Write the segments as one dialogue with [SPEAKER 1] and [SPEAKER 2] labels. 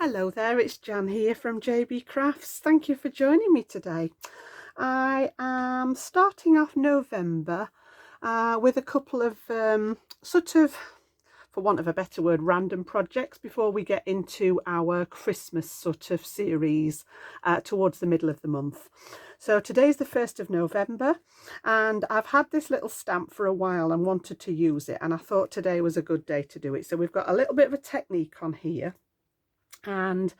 [SPEAKER 1] Hello there, it's Jan here from JB Crafts. Thank you for joining me today. I am starting off November with a couple of sort of, for want of a better word, random projects before we get into our Christmas sort of series towards the middle of the month. So today's the 1st of November and I've had this little stamp for a while and wanted to use it, and I thought today was a good day to do it. So we've got a little bit of a technique on here and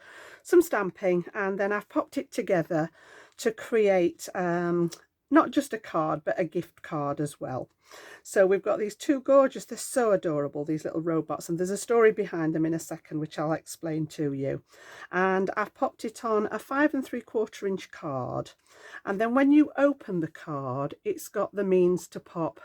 [SPEAKER 1] some stamping, and then I've popped it together to create not just a card but a gift card as well. So we've got these two gorgeous, they're so adorable, these little robots, and there's a story behind them in a second which I'll explain to you. And I've popped it on a 5 3/4 inch card, and then when you open the card it's got the means to pop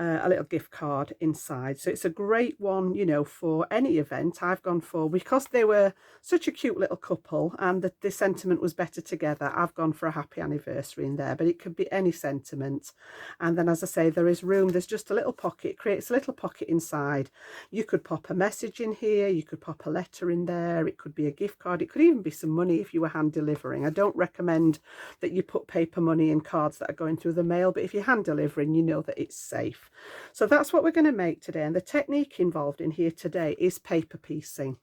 [SPEAKER 1] a little gift card inside. So it's a great one, you know, for any event. I've gone for, because they were such a cute little couple and the sentiment was better together, I've gone for a happy anniversary in there, but it could be any sentiment. And then, as I say, there is room, there's just a little pocket, it creates a little pocket inside. You could pop a message in here, you could pop a letter in there, it could be a gift card, it could even be some money if you were hand delivering. I don't recommend that you put paper money in cards that are going through the mail, but if you're hand delivering, you know that it's safe. So that's what we're going to make today, and the technique involved in here today is paper piecing.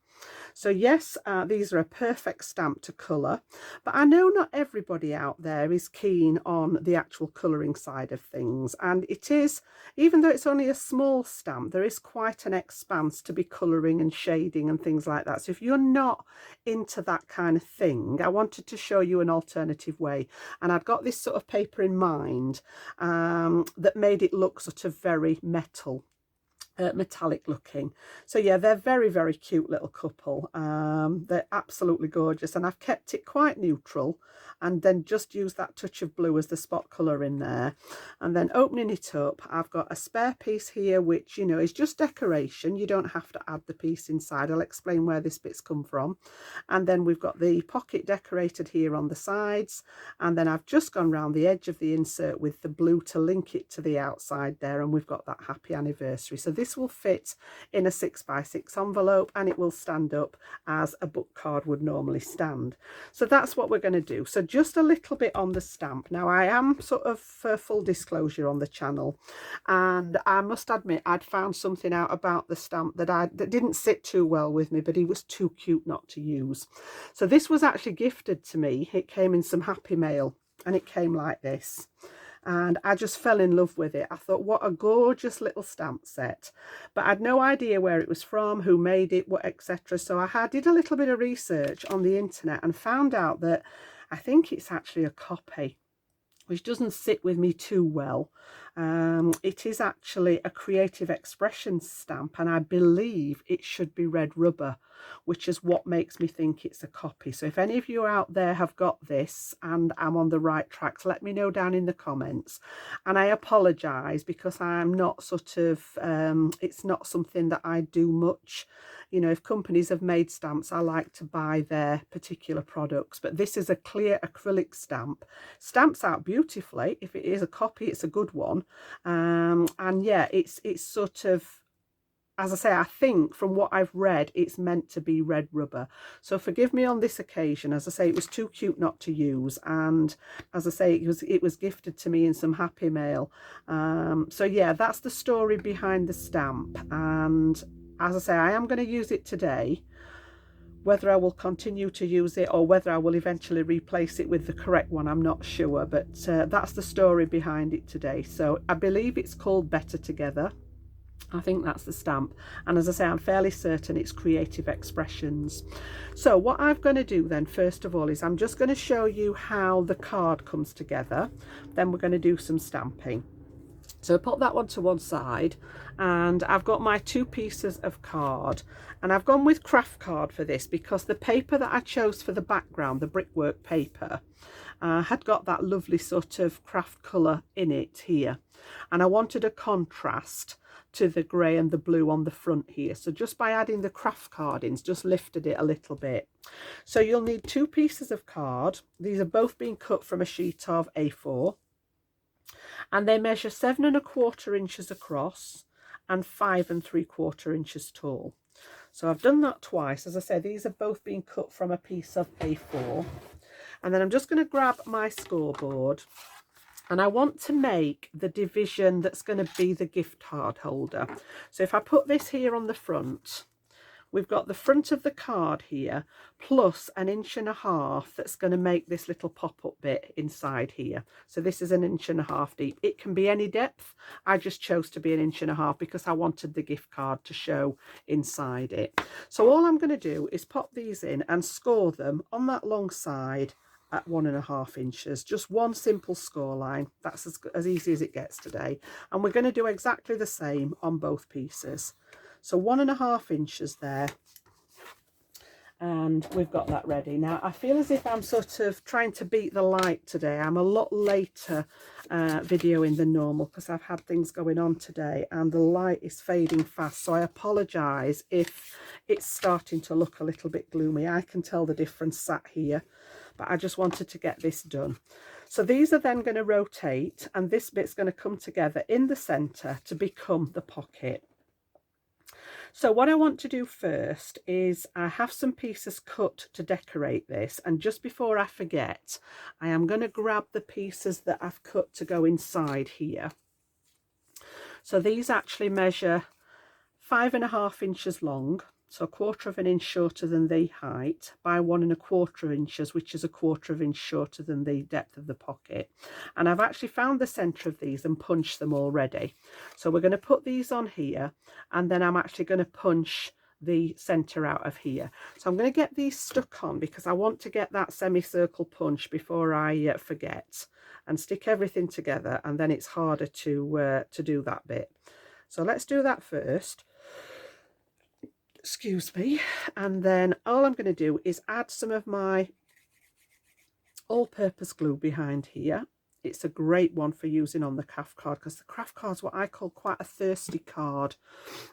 [SPEAKER 1] So yes, these are a perfect stamp to colour, but I know not everybody out there is keen on the actual colouring side of things, and it is, even though it's only a small stamp, there is quite an expanse to be colouring and shading and things like that. So if you're not into that kind of thing, I wanted to show you an alternative way, and I'd got this sort of paper in mind that made it look sort of very metallic looking. So yeah, they're very, very cute little couple. They're absolutely gorgeous, and I've kept it quite neutral and then just used that touch of blue as the spot colour in there. And then opening it up, I've got a spare piece here which, you know, is just decoration. You don't have to add the piece inside. I'll explain where this bit's come from. And then we've got the pocket decorated here on the sides, and then I've just gone round the edge of the insert with the blue to link it to the outside there, and we've got that happy anniversary. So this will fit in a 6x6 envelope, and it will stand up as a book card would normally stand. So that's what we're going to do. So just a little bit on the stamp. Now I am sort of full disclosure on the channel, and I must admit I'd found something out about the stamp that didn't sit too well with me, but he was too cute not to use. So this was actually gifted to me. It came in some happy mail, and it came like this, and I just fell in love with it. I thought, what a gorgeous little stamp set, but I had no idea where it was from, who made it, what, etc. So I did a little bit of research on the internet and found out that I think it's actually a copy, which doesn't sit with me too well. It is actually a Creative Expressions stamp, and I believe it should be red rubber, which is what makes me think it's a copy. So if any of you out there have got this and I'm on the right tracks, let me know down in the comments. And I apologise because I'm not sort of, it's not something that I do much. You know, if companies have made stamps, I like to buy their particular products, but this is a clear acrylic stamp. Stamps out beautifully. If it is a copy, it's a good one. And yeah, it's sort of, as I say, I think from what I've read, it's meant to be red rubber. So forgive me on this occasion. As I say, it was too cute not to use, and as I say, it was gifted to me in some happy mail. So yeah, that's the story behind the stamp, and as I say, I am going to use it today. Whether I will continue to use it or whether I will eventually replace it with the correct one, I'm not sure, but that's the story behind it today. So I believe it's called Better Together. I think that's the stamp, and as I say, I'm fairly certain it's Creative Expressions. So what I'm going to do then, first of all, is I'm just going to show you how the card comes together. Then we're going to do some stamping. So put that one to one side, and I've got my two pieces of card, and I've gone with craft card for this because the paper that I chose for the background, the brickwork paper, had got that lovely sort of craft colour in it here, and I wanted a contrast to the grey and the blue on the front here. So just by adding the craft cardings, just lifted it a little bit. So you'll need two pieces of card. These are both being cut from a sheet of A4. And they measure 7 1/4 inches across and 5 3/4 inches tall. So I've done that twice. As I say, these have both been cut from a piece of A4. And then I'm just going to grab my scoreboard, and I want to make the division that's going to be the gift card holder. So if I put this here on the front, we've got the front of the card here plus 1.5 inches that's going to make this little pop-up bit inside here. So this is 1.5 inches deep. It can be any depth. I just chose to be 1.5 inches because I wanted the gift card to show inside it. So all I'm going to do is pop these in and score them on that long side at 1.5 inches. Just one simple score line. That's as easy as it gets today. And we're going to do exactly the same on both pieces. So 1.5 inches there, and we've got that ready. Now I feel as if I'm sort of trying to beat the light today. I'm a lot later videoing than normal because I've had things going on today and the light is fading fast, so I apologise if it's starting to look a little bit gloomy. I can tell the difference sat here, but I just wanted to get this done. So these are then going to rotate, and this bit's going to come together in the centre to become the pocket. So what I want to do first is I have some pieces cut to decorate this, and just before I forget, I am going to grab the pieces that I've cut to go inside here. So these actually measure 5.5 inches long, so 1/4 inch shorter than the height, by 1.25 inches, which is 1/4 inch shorter than the depth of the pocket. And I've actually found the centre of these and punched them already. So we're going to put these on here, and then I'm actually going to punch the centre out of here. So I'm going to get these stuck on because I want to get that semicircle punch before I forget, and stick everything together, and then it's harder to do that bit. So let's do that first. Excuse me. And then all I'm going to do is add some of my all-purpose glue behind here. It's a great one for using on the craft card because the craft card's what I call quite a thirsty card.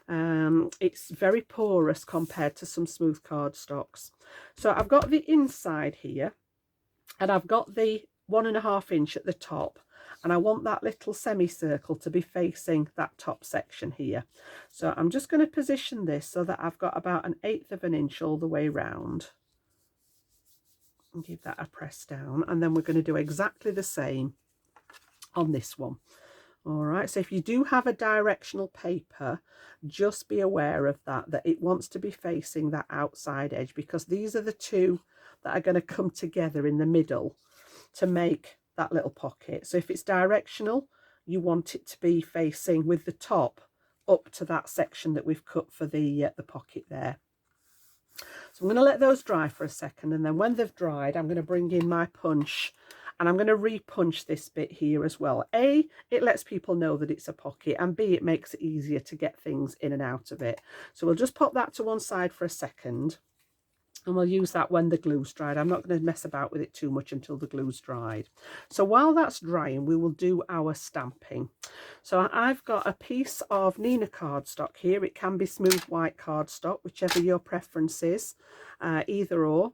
[SPEAKER 1] It's very porous compared to some smooth cardstocks. So I've got the inside here, and I've got the 1.5 inch at the top, and I want that little semicircle to be facing that top section here. So I'm just going to position this so that I've got about 1/8 inch all the way round, and give that a press down, and then we're going to do exactly the same on this one. All right, so if you do have a directional paper, just be aware of that it wants to be facing that outside edge, because these are the two that are going to come together in the middle to make that little pocket. So if it's directional, you want it to be facing with the top up to that section that we've cut for the pocket there. So I'm going to let those dry for a second, and then when they've dried, I'm going to bring in my punch, and I'm going to re-punch this bit here as well. A, it lets people know that it's a pocket, and B, it makes it easier to get things in and out of it. So we'll just pop that to one side for a second, and we'll use that when the glue's dried. I'm not going to mess about with it too much until the glue's dried. So while that's drying, we will do our stamping. So I've got a piece of Neenah cardstock here. It can be smooth white cardstock, whichever your preference is, either or.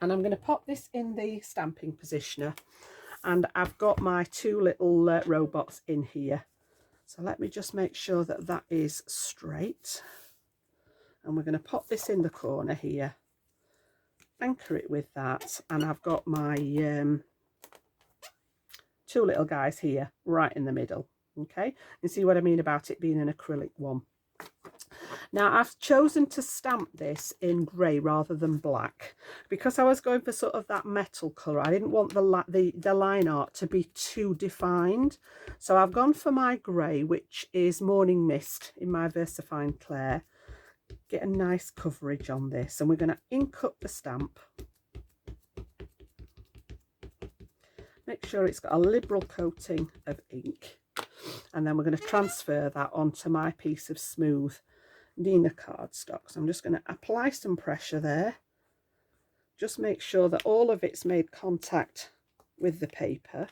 [SPEAKER 1] And I'm going to pop this in the stamping positioner, and I've got my two little robots in here. So let me just make sure that that is straight, and we're going to pop this in the corner here, anchor it with that, and I've got my two little guys here right in the middle. Okay, you see what I mean about it being an acrylic one. Now I've chosen to stamp this in grey rather than black because I was going for sort of that metal colour. I didn't want the line art to be too defined, so I've gone for my grey, which is Morning Mist in my VersaFine Clair. Get a nice coverage on this, and we're going to ink up the stamp. Make sure it's got a liberal coating of ink, and then we're going to transfer that onto my piece of smooth Neenah cardstock. So I'm just going to apply some pressure there. Just make sure that all of it's made contact with the paper.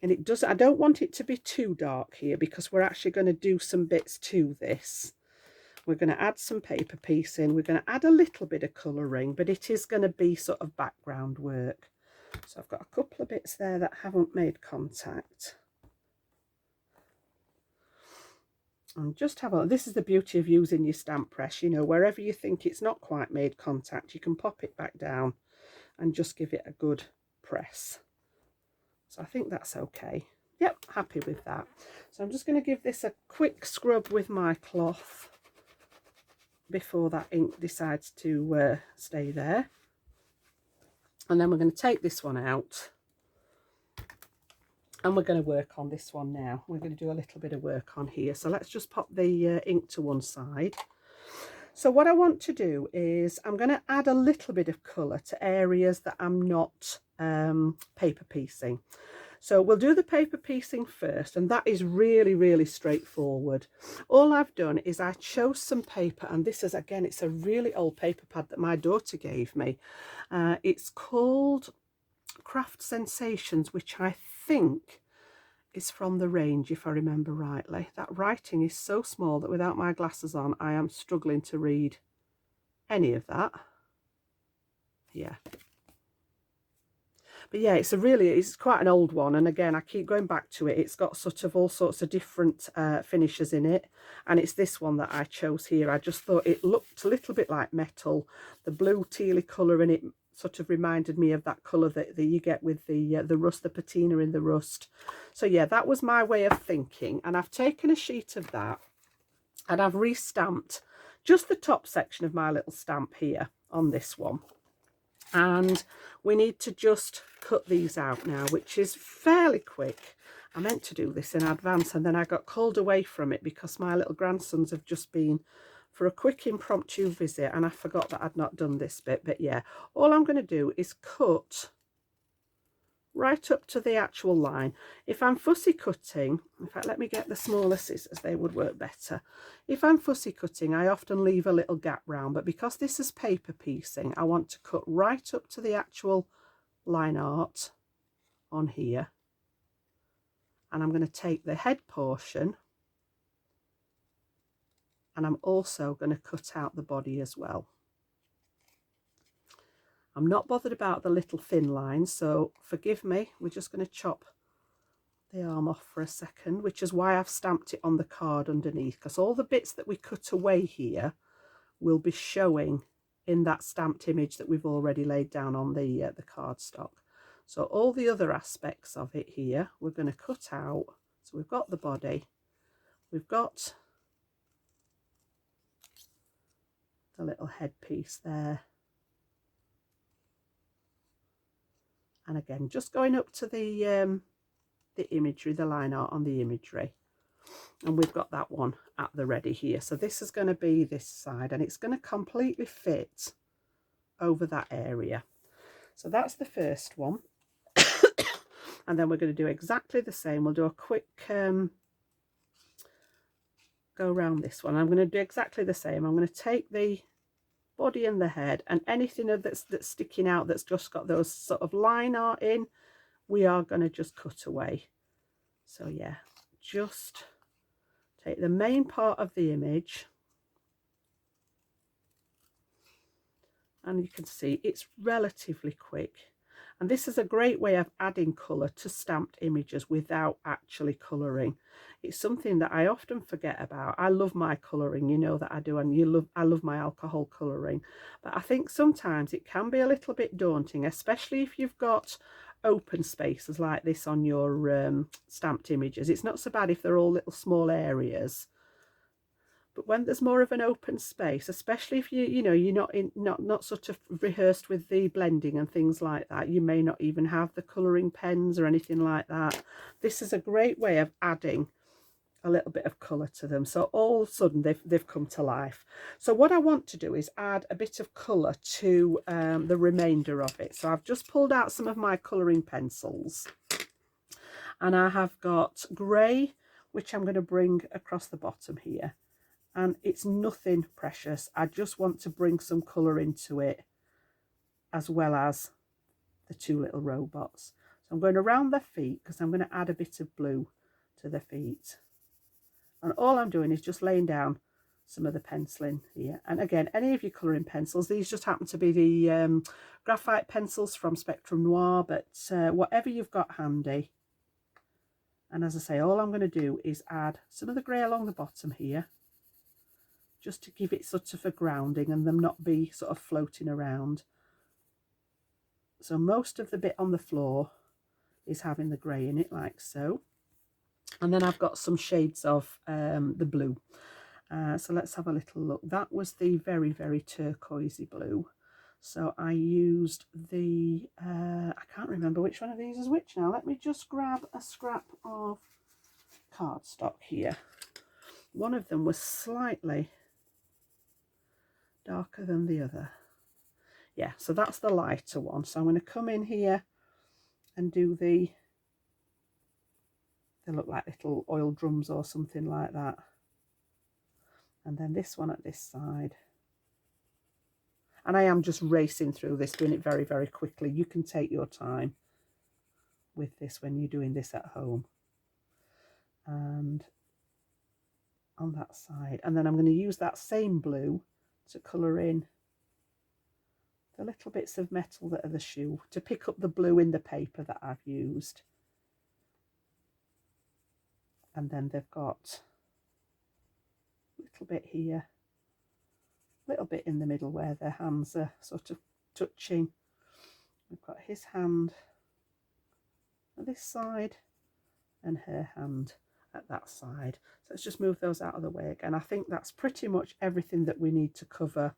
[SPEAKER 1] And it does, I don't want it to be too dark here because we're actually going to do some bits to this. We're going to add some paper piecing. We're going to add a little bit of colouring, but it is going to be sort of background work. So I've got a couple of bits there that haven't made contact. And just have a, this is the beauty of using your stamp press, you know, wherever you think it's not quite made contact, you can pop it back down and just give it a good press. So I think that's okay. Yep, happy with that. So I'm just going to give this a quick scrub with my cloth before that ink decides to stay there. And then we're going to take this one out. And we're going to work on this one now. We're going to do a little bit of work on here. So let's just pop the ink to one side. So what I want to do is I'm going to add a little bit of colour to areas that I'm not paper piecing. So we'll do the paper piecing first, and that is really, really straightforward. All I've done is I chose some paper, and this is, again, it's a really old paper pad that my daughter gave me. It's called Craft Sensations, which I think is from the range, if I remember rightly. That writing is so small that without my glasses on, I am struggling to read any of that. Yeah. But yeah, it's quite an old one, and again, I keep going back to it. It's got sort of all sorts of different finishes in it, and it's this one that I chose here. I just thought it looked a little bit like metal. The blue tealy colour in it sort of reminded me of that colour that you get with the rust, the patina in the rust. So yeah, that was my way of thinking, and I've taken a sheet of that and I've re-stamped just the top section of my little stamp here on this one. And we need to just cut these out now, which is fairly quick. I meant to do this in advance, and then I got called away from it because my little grandsons have just been for a quick impromptu visit, and I forgot that I'd not done this bit. But yeah, all I'm going to do is cut right up to the actual line. If I'm fussy cutting, in fact, let me get the smaller scissors, they would work better. If I'm fussy cutting, I often leave a little gap round, but because this is paper piecing, I want to cut right up to the actual line art on here. And I'm going to take the head portion, and I'm also going to cut out the body as well. I'm not bothered about the little thin lines, so forgive me. We're just going to chop the arm off for a second, which is why I've stamped it on the card underneath, because all the bits that we cut away here will be showing in that stamped image that we've already laid down on the cardstock. So all the other aspects of it here, we're going to cut out. So we've got the body, we've got the little headpiece there. And again, just going up to the imagery, the line art on the imagery. And we've got that one at the ready here. So this is going to be this side, and it's going to completely fit over that area. So that's the first one. And then we're going to do exactly the same. We'll do a quick go around this one. I'm going to do exactly the same. I'm going to take the body and the head, and anything that's sticking out that's just got those sort of line art in, we are going to just cut away. So yeah, just take the main part of the image, and you can see it's relatively quick. And this is a great way of adding colour to stamped images without actually colouring. It's something that I often forget about. I love my colouring, you know that I do, and I love my alcohol colouring. But I think sometimes it can be a little bit daunting, especially if you've got open spaces like this on your stamped images. It's not so bad if they're all little small areas. But when there's more of an open space, especially if you're not sort of rehearsed with the blending and things like that, you may not even have the colouring pens or anything like that. This is a great way of adding a little bit of colour to them. So all of a sudden they've come to life. So what I want to do is add a bit of colour to the remainder of it. So I've just pulled out some of my colouring pencils, and I have got grey, which I'm going to bring across the bottom here. And it's nothing precious. I just want to bring some colour into it, as well as the two little robots. So I'm going around their feet because I'm going to add a bit of blue to their feet. And all I'm doing is just laying down some of the penciling here. And again, any of your colouring pencils, these just happen to be the graphite pencils from Spectrum Noir, but whatever you've got handy. And as I say, all I'm going to do is add some of the grey along the bottom here, just to give it sort of a grounding and them not be sort of floating around. So most of the bit on the floor is having the grey in it, like so. And then I've got some shades of the blue. So let's have a little look. That was the very, very turquoisey blue. So I used the, I can't remember which one of these is which now. Let me just grab a scrap of cardstock here. One of them was slightly darker than the other. Yeah, so that's the lighter one. So I'm going to come in here and do they look like little oil drums or something like that. And then this one at this side. And I am just racing through this, doing it very, very quickly. You can take your time with this when you're doing this at home. And on that side. And then I'm going to use that same blue to colour in the little bits of metal that are the shoe, to pick up the blue in the paper that I've used. And then they've got a little bit here, little bit in the middle where their hands are sort of touching. We've got his hand at this side and her hand at that side. So let's just move those out of the way again. I think that's pretty much everything that we need to cover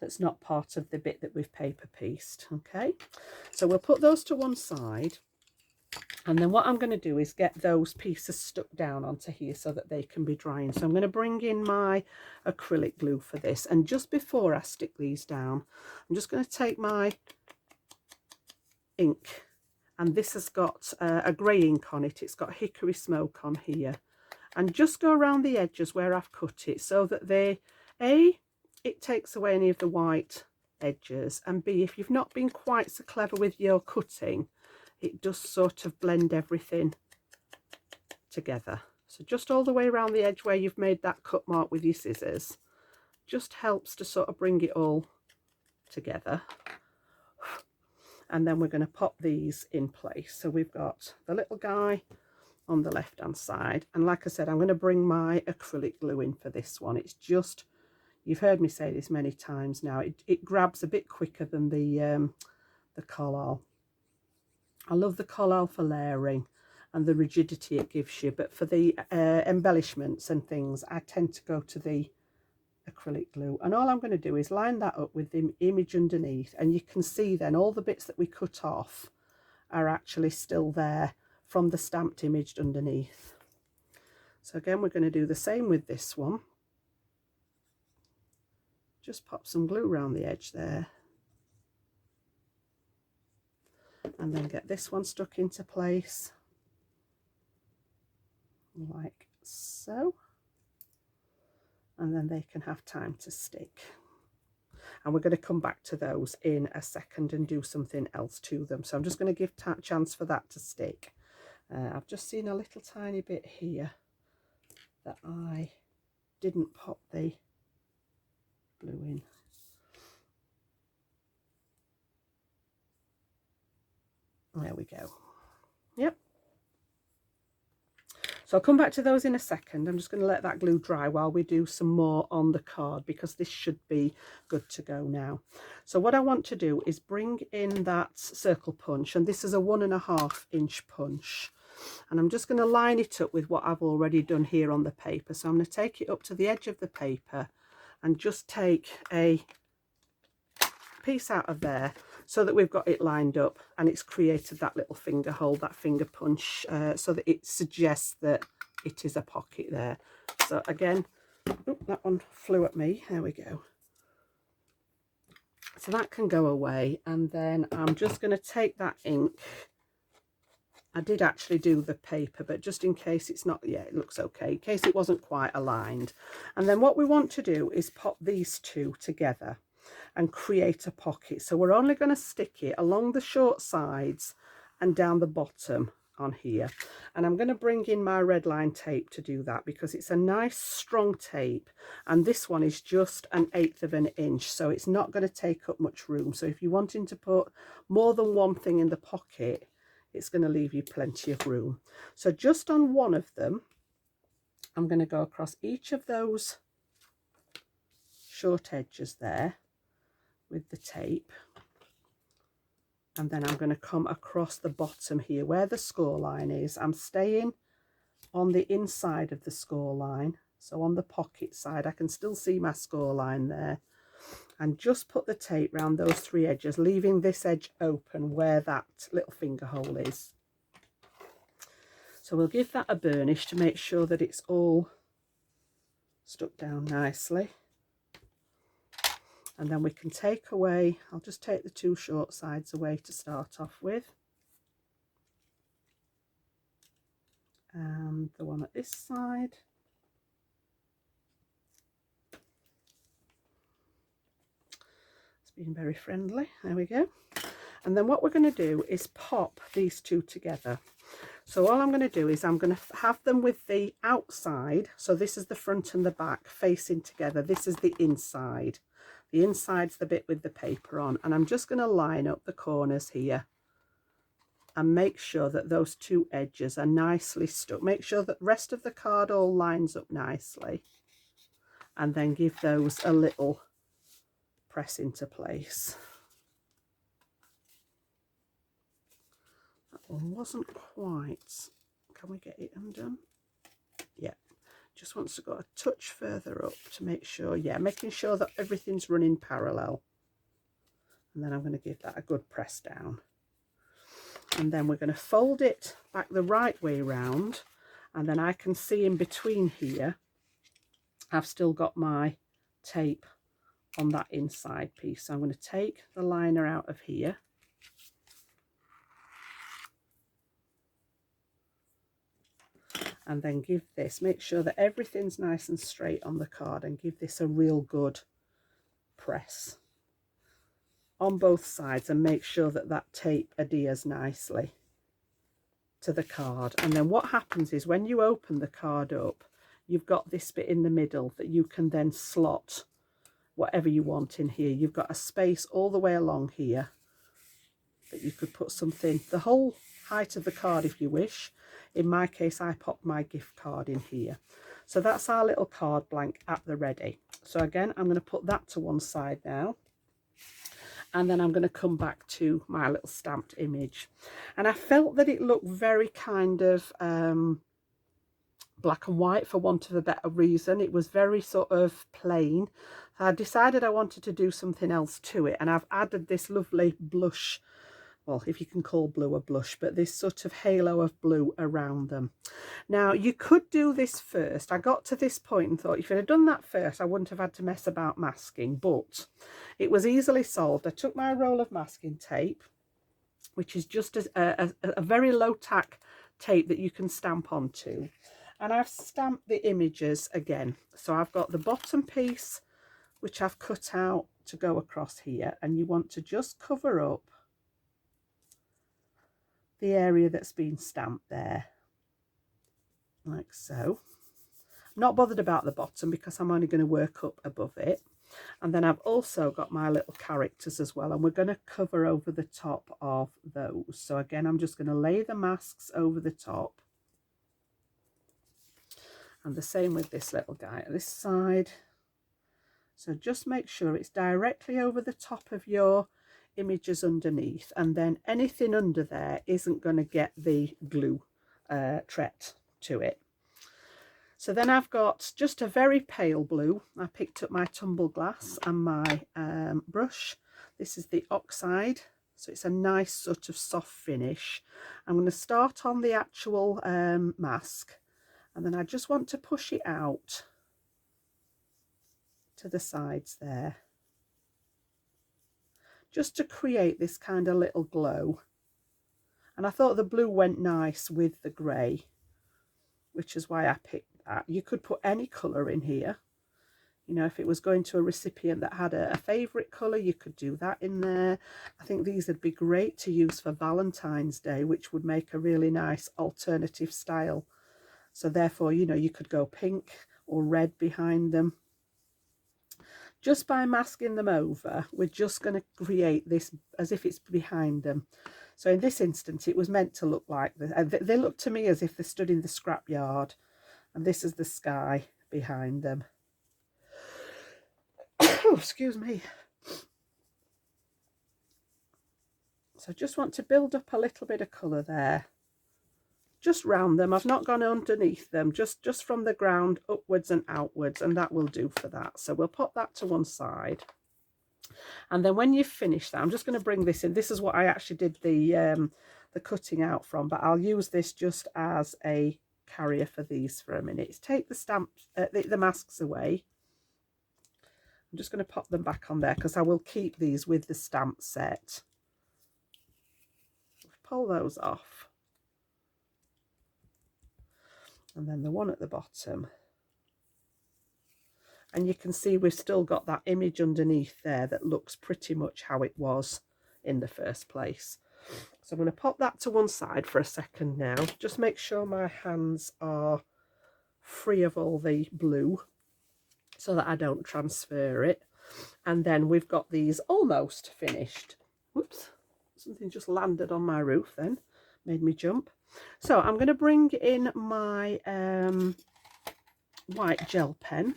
[SPEAKER 1] that's not part of the bit that we've paper pieced. Okay, so we'll put those to one side. And then what I'm going to do is get those pieces stuck down onto here so that they can be drying. So I'm going to bring in my acrylic glue for this. And just before I stick these down, I'm just going to take my ink. And this has got a grey ink on it. It's got Hickory Smoke on here. And just go around the edges where I've cut it so that it takes away any of the white edges. And B, if you've not been quite so clever with your cutting, it does sort of blend everything together. So just all the way around the edge where you've made that cut mark with your scissors, just helps to sort of bring it all together. And then we're going to pop these in place. So we've got the little guy on the left hand side, and like I said, I'm going to bring my acrylic glue in for this one. It's just, you've heard me say this many times now, it grabs a bit quicker than the Collall. I love the Collall for layering and the rigidity it gives you, but for the embellishments and things, I tend to go to the acrylic glue. And all I'm going to do is line that up with the image underneath, and you can see then all the bits that we cut off are actually still there from the stamped image underneath. So again, we're going to do the same with this one. Just pop some glue around the edge there. And then get this one stuck into place like so, and then they can have time to stick. And we're going to come back to those in a second and do something else to them. So I'm just going to give a chance for that to stick. I've just seen a little tiny bit here that I didn't pop the blue in. There we go. Yep. So I'll come back to those in a second. I'm just going to let that glue dry while we do some more on the card, because this should be good to go now. So what I want to do is bring in that circle punch, and this is a 1.5 inch punch. And I'm just going to line it up with what I've already done here on the paper. So I'm going to take it up to the edge of the paper and just take a piece out of there so that we've got it lined up, and it's created that little finger hole, that finger punch, so that it suggests that it is a pocket there. So again, that one flew at me. There we go. So that can go away, and then I'm just going to take that ink. I did actually do the paper, but just in case it's not, yeah, it looks okay, in case it wasn't quite aligned. And then what we want to do is pop these two together and create a pocket. So we're only going to stick it along the short sides and down the bottom on here. And I'm going to bring in my red line tape to do that, because it's a nice strong tape, and this one is just 1/8 of an inch, so it's not going to take up much room. So if you're wanting to put more than one thing in the pocket, it's going to leave you plenty of room. So just on one of them, I'm going to go across each of those short edges there with the tape, and then I'm going to come across the bottom here where the score line is. I'm staying on the inside of the score line, so on the pocket side I can still see my score line there, and just put the tape round those 3 edges, leaving this edge open where that little finger hole is. So we'll give that a burnish to make sure that it's all stuck down nicely. And then we can take away, I'll just take the 2 short sides away to start off with. And the one at this side. It's been very friendly. There we go. And then what we're going to do is pop these 2 together. So all I'm going to do is I'm going to have them with the outside. So this is the front and the back facing together. This is the inside. The inside's the bit with the paper on, and I'm just going to line up the corners here and make sure that those 2 edges are nicely stuck. Make sure that the rest of the card all lines up nicely, and then give those a little press into place. That one wasn't quite, can we get it undone? Yeah. Just wants to go a touch further up to make sure, yeah, making sure that everything's running parallel. And then I'm going to give that a good press down. And then we're going to fold it back the right way round. And then I can see in between here, I've still got my tape on that inside piece. So I'm going to take the liner out of here. And then give this, make sure that everything's nice and straight on the card, and give this a real good press on both sides, and make sure that that tape adheres nicely to the card. And then what happens is when you open the card up, you've got this bit in the middle that you can then slot whatever you want in here. You've got a space all the way along here that you could put something, the whole height of the card if you wish. In my case, I popped my gift card in here. So that's our little card blank at the ready. So again, I'm going to put that to one side now. And then I'm going to come back to my little stamped image. And I felt that it looked very kind of black and white, for want of a better reason. It was very sort of plain. I decided I wanted to do something else to it. And I've added this lovely blush, well, if you can call blue a blush, but this sort of halo of blue around them. Now, you could do this first. I got to this point and thought, if I'd have done that first, I wouldn't have had to mess about masking, but it was easily solved. I took my roll of masking tape, which is just a very low tack tape that you can stamp onto, and I've stamped the images again. So I've got the bottom piece, which I've cut out to go across here, and you want to just cover up the area that's been stamped there, like so. I'm not bothered about the bottom because I'm only going to work up above it. And then I've also got my little characters as well, and we're going to cover over the top of those. So again, I'm just going to lay the masks over the top, and the same with this little guy at this side. So just make sure it's directly over the top of your images underneath, and then anything under there isn't going to get the glue tret to it. So then I've got just a very pale blue. I picked up my tumble glass and my brush. This is the Oxide, so it's a nice sort of soft finish. I'm going to start on the actual mask, and then I just want to push it out to the sides there, just to create this kind of little glow. And I thought the blue went nice with the grey, which is why I picked that. You could put any colour in here. You know, if it was going to a recipient that had a favourite colour, you could do that in there. I think these would be great to use for Valentine's Day, which would make a really nice alternative style. So therefore, you know, you could go pink or red behind them. Just by masking them over, we're just going to create this as if it's behind them. So in this instance, it was meant to look like this. They look to me as if they stood in the scrapyard, and this is the sky behind them. Oh, excuse me. So I just want to build up a little bit of colour there. Just round them. I've not gone underneath them, just from the ground upwards and outwards, and that will do for that. So we'll pop that to one side. And then when you've finished that, I'm just going to bring this in. This is what I actually did the cutting out from, but I'll use this just as a carrier for these for a minute. Take the stamps, the masks away. I'm just going to pop them back on there because I will keep these with the stamp set. Pull those off. And then the one at the bottom. And you can see we've still got that image underneath there that looks pretty much how it was in the first place. So I'm going to pop that to one side for a second now. Just make sure my hands are free of all the blue so that I don't transfer it. And then we've got these almost finished. Whoops, something just landed on my roof then, made me jump. So I'm going to bring in my white gel pen,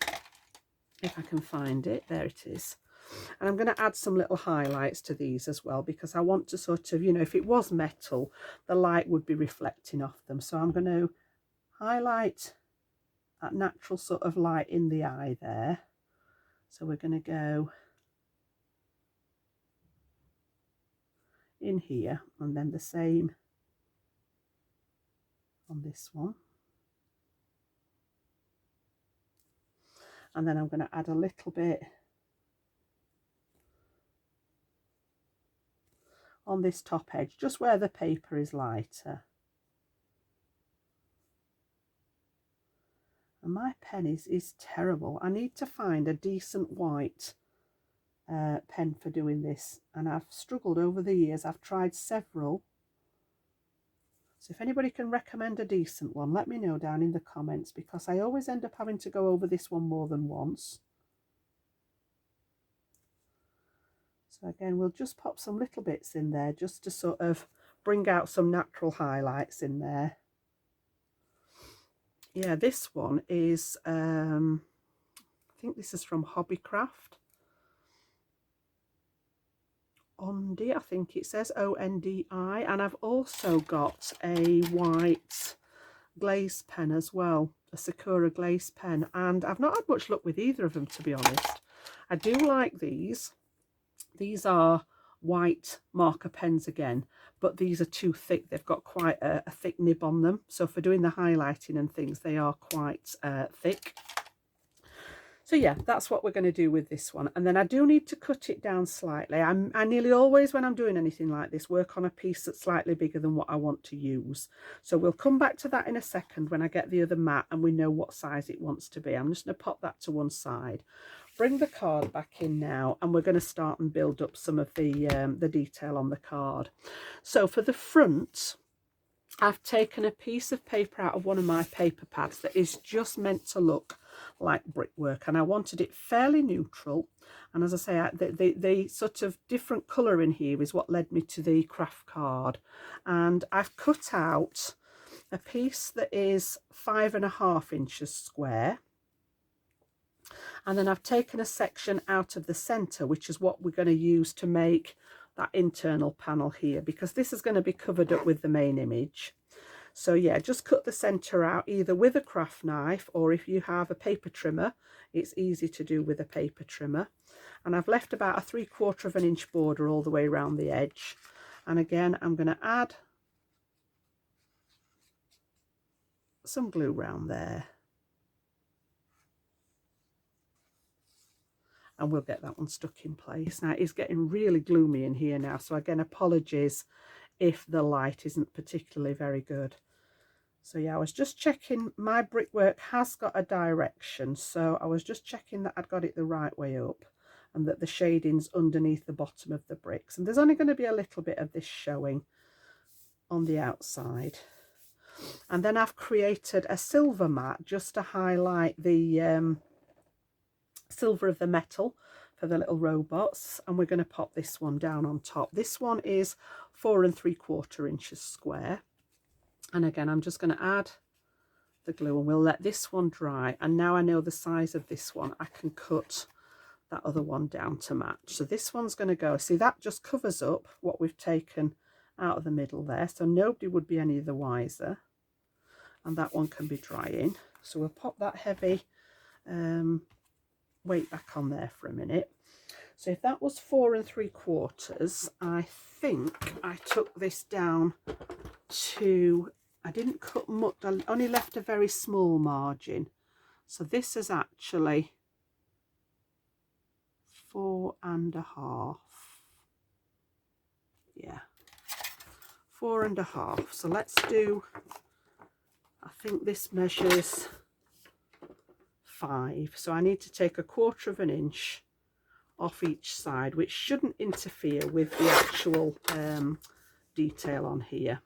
[SPEAKER 1] if I can find it. There it is. And I'm going to add some little highlights to these as well, because I want to sort of, you know, if it was metal, the light would be reflecting off them. So I'm going to highlight that natural sort of light in the eye there. So we're going to go in here, and then the same on this one. And then I'm going to add a little bit on this top edge, just where the paper is lighter. And my pen is terrible. I need to find a decent white pen for doing this, and I've struggled over the years. I've tried several. So if anybody can recommend a decent one, let me know down in the comments, because I always end up having to go over this one more than once. So again, we'll just pop some little bits in there just to sort of bring out some natural highlights in there. Yeah, this one is, I think this is from Hobbycraft. Ondi, I think it says O-N-D-I. And I've also got a white glaze pen as well, a Sakura glaze pen. And I've not had much luck with either of them, to be honest. I do like these. These are white marker pens again, but these are too thick. They've got quite a thick nib on them. So for doing the highlighting and things, they are quite thick. So yeah, that's what we're going to do with this one. And then I do need to cut it down slightly. I nearly always, when I'm doing anything like this, work on a piece that's slightly bigger than what I want to use. So we'll come back to that in a second when I get the other mat and we know what size it wants to be. I'm just going to pop that to one side. Bring the card back in now, and we're going to start and build up some of the detail on the card. So for the front, I've taken a piece of paper out of one of my paper pads that is just meant to look like brickwork, and I wanted it fairly neutral. And as I say, the sort of different colour in here is what led me to the craft card. And I've cut out a piece that is 5.5 inches square. And then I've taken a section out of the centre, which is what we're going to use to make that internal panel here, because this is going to be covered up with the main image. So yeah, just cut the centre out either with a craft knife, or if you have a paper trimmer, it's easy to do with a paper trimmer. And I've left about a 3/4 inch border all the way around the edge. And again, I'm going to add some glue around there. And we'll get that one stuck in place. Now it's getting really gloomy in here now, so again, apologies if the light isn't particularly very good. So yeah, I was just checking my brickwork has got a direction, so I was just checking that I'd got it the right way up and that the shading's underneath the bottom of the bricks. And there's only going to be a little bit of this showing on the outside. And then I've created a silver mat just to highlight the silver of the metal for the little robots, and we're going to pop this one down on top. This one is 4 3/4 inches square. And again, I'm just going to add the glue, and we'll let this one dry. And now I know the size of this one, I can cut that other one down to match. So this one's going to go, see, that just covers up what we've taken out of the middle there, so nobody would be any the wiser. And that one can be drying. So we'll pop that heavy weight back on there for a minute. So if that was 4 3/4, I think I took this down to, I didn't cut much, I only left a very small margin. So this is actually 4 1/2. Yeah, 4 1/2. So let's do, I think this measures 5. So I need to take 1/4 inch off each side, which shouldn't interfere with the actual detail on here.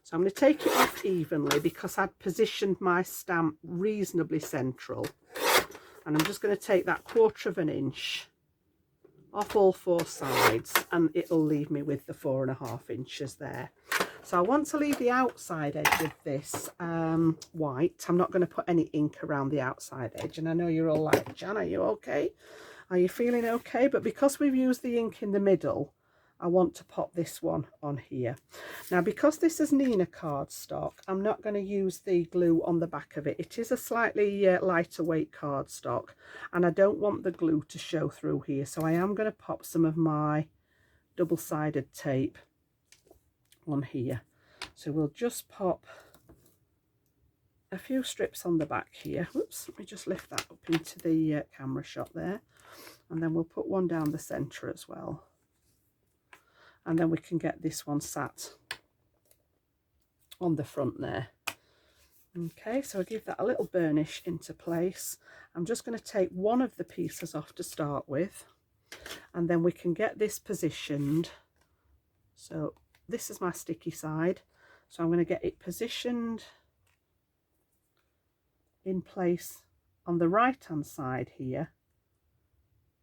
[SPEAKER 1] So I'm going to take it off evenly because I'd positioned my stamp reasonably central. And I'm just going to take that 1/4 inch off all 4 sides, and it'll leave me with the 4 1/2 inches there. So I want to leave the outside edge of this white. I'm not going to put any ink around the outside edge. And I know you're all like, Jan, are you okay? Are you feeling okay? But because we've used the ink in the middle, I want to pop this one on here. Now, because this is Neenah cardstock, I'm not going to use the glue on the back of it. It is a slightly lighter weight cardstock, and I don't want the glue to show through here. So I am going to pop some of my double-sided tape on here. So we'll just pop a few strips on the back here. Whoops, let me just lift that up into the camera shot there. And then we'll put one down the centre as well. And then we can get this one sat on the front there. Okay, so I'll give that a little burnish into place. I'm just going to take one of the pieces off to start with, and then we can get this positioned. So this is my sticky side, so I'm going to get it positioned in place on the right hand side here,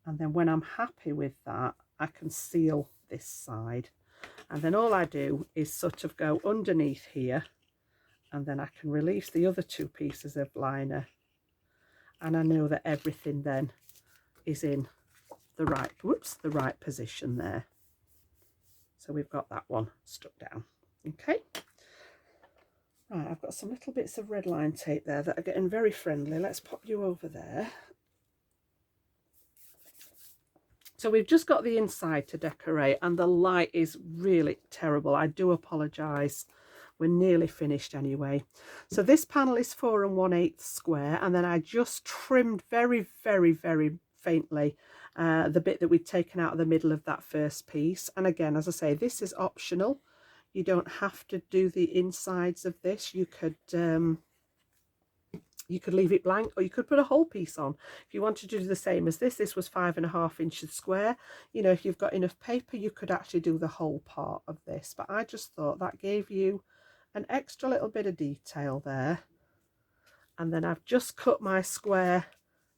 [SPEAKER 1] and then when I'm happy with that, I can seal this side, and then all I do is sort of go underneath here, and then I can release the other 2 pieces of liner, and I know that everything then is in the right, the right position there. So we've got that one stuck down. Okay, right, I've got some little bits of red line tape there that are getting very friendly. Let's pop you over there. So we've just got the inside to decorate, and the light is really terrible. I do apologise. We're nearly finished anyway. So this panel is 4 1/8 square, and then I just trimmed very, very, very faintly the bit that we'd taken out of the middle of that first piece. And again, as I say, this is optional. You don't have to do the insides of this. You could leave it blank, or you could put a whole piece on. If you wanted to do the same as this was 5 1/2 inches square. You know, if you've got enough paper, you could actually do the whole part of this. But I just thought that gave you an extra little bit of detail there. And then I've just cut my square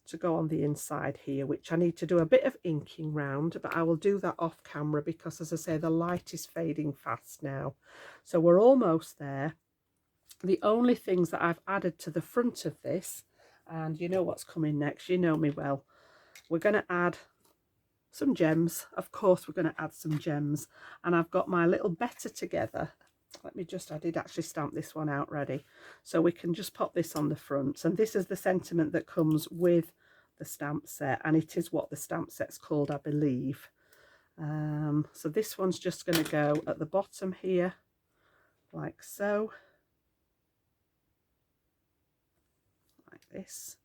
[SPEAKER 1] to go on the inside here, which I need to do a bit of inking round, but I will do that off camera because, as I say, the light is fading fast now. So we're almost there. The only things that I've added to the front of this, and you know what's coming next, you know me well, we're going to add some gems. Of course we're going to add some gems, and I've got my little Better Together. Let me just, I did actually stamp this one out ready, so we can just pop this on the front. And this is the sentiment that comes with the stamp set, and it is what the stamp set's called, I believe. So this one's just going to go at the bottom here, like so. Like this.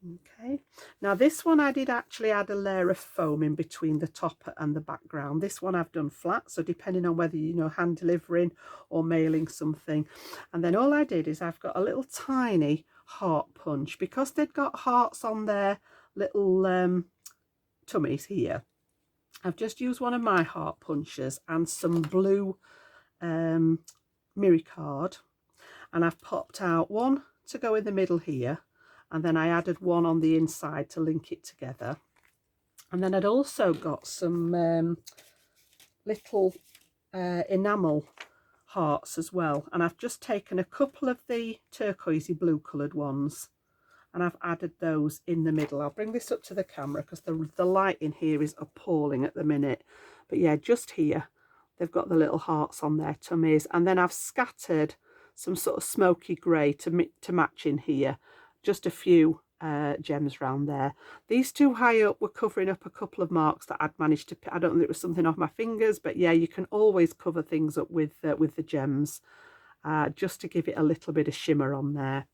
[SPEAKER 1] Okay, now this one I did actually add a layer of foam in between the top and the background. This one I've done flat, so depending on whether you know hand delivering or mailing something. And then all I did is I've got a little tiny heart punch, because they've got hearts on their little tummies here. I've just used one of my heart punches and some blue Miri card, and I've popped out one to go in the middle here, and then I added one on the inside to link it together. And then I'd also got some little enamel hearts as well, and I've just taken a couple of the turquoisey blue coloured ones and I've added those in the middle. I'll bring this up to the camera because the light in here is appalling at the minute, but yeah, just here they've got the little hearts on their tummies, and then I've scattered some sort of smoky grey to match in here, just a few gems around there. These two high up were covering up a couple of marks that I'd managed to, I don't think it was something off my fingers, but yeah, you can always cover things up with the gems, just to give it a little bit of shimmer on there.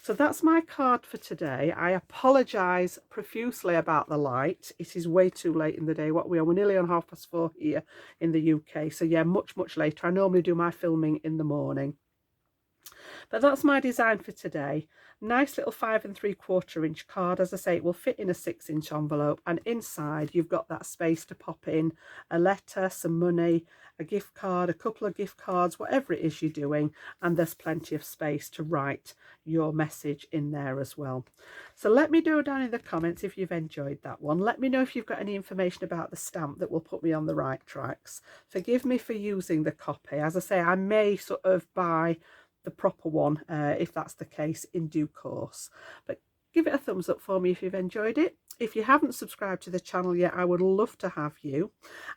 [SPEAKER 1] So that's my card for today. I apologise profusely about the light. It is way too late in the day. We're nearly on 4:30 here in the UK. So yeah, much later. I normally do my filming in the morning. But that's my design for today. Nice little 5 3/4 inch card. As I say, it will fit in a 6-inch envelope, and inside you've got that space to pop in a letter, some money, a gift card, a couple of gift cards, whatever it is you're doing, and there's plenty of space to write your message in there as well. So let me know down in the comments if you've enjoyed that one. Let me know if you've got any information about the stamp that will put me on the right tracks. Forgive me for using the copy. As I say, I may sort of buy the proper one if that's the case in due course, but give it a thumbs up for me if you've enjoyed it. If you haven't subscribed to the channel yet, I would love to have you.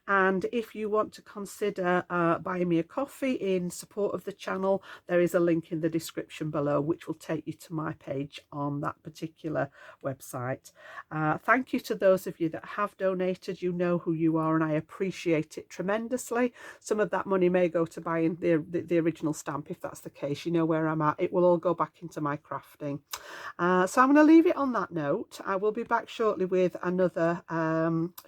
[SPEAKER 1] And if you want to consider buying me a coffee in support of the channel, there is a link in the description below which will take you to my page on that particular website. Thank you to those of you that have donated. You know who you are, and I appreciate it tremendously. Some of that money may go to buying the original stamp. If that's the case, you know where I'm at. It will all go back into my crafting. So I'm going to leave it on that note. I will be back shortly with another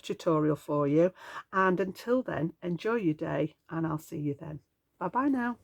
[SPEAKER 1] tutorial for you, and until then, enjoy your day, and I'll see you then. Bye bye now.